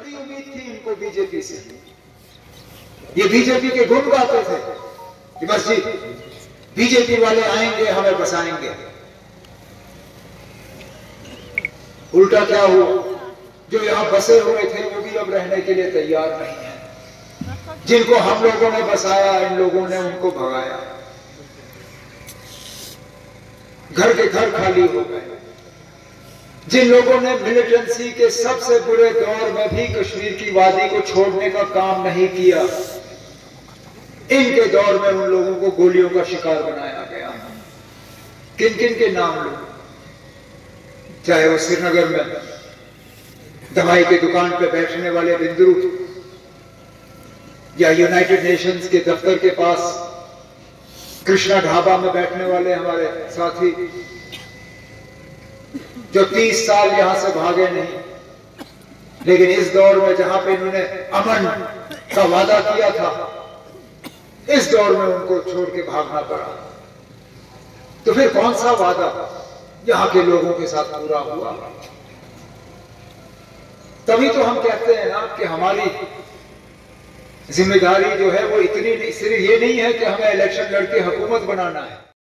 बड़ी उम्मीद थी इनको बीजेपी से। ये बीजेपी के गुण गाते थे कि बस जी बीजेपी वाले आएंगे हमें बसाएंगे। उल्टा क्या हुआ, जो यहां बसे हुए थे वो भी अब रहने के लिए तैयार नहीं है। जिनको हम लोगों ने बसाया इन लोगों ने उनको भगाया, घर के घर खाली हो गए। जिन लोगों ने मिलिटेंसी के सबसे बुरे दौर में भी कश्मीर की वादी को छोड़ने का काम नहीं किया, इनके दौर में उन लोगों को गोलियों का शिकार बनाया गया। किन किन के नाम लो, चाहे वो श्रीनगर में दवाई की दुकान पे बैठने वाले बिंदु, या यूनाइटेड नेशंस के दफ्तर के पास कृष्णा ढाबा में बैठने वाले हमारे साथी जो 30 साल यहां से भागे नहीं, लेकिन इस दौर में जहां पे इन्होंने अमन का वादा किया था, इस दौर में उनको छोड़ के भागना पड़ा। तो फिर कौन सा वादा यहां के लोगों के साथ पूरा हुआ? तभी तो हम कहते हैं ना कि हमारी जिम्मेदारी जो है वो इतनी सिर्फ ये नहीं है कि हमें इलेक्शन लड़के हुकूमत बनाना है।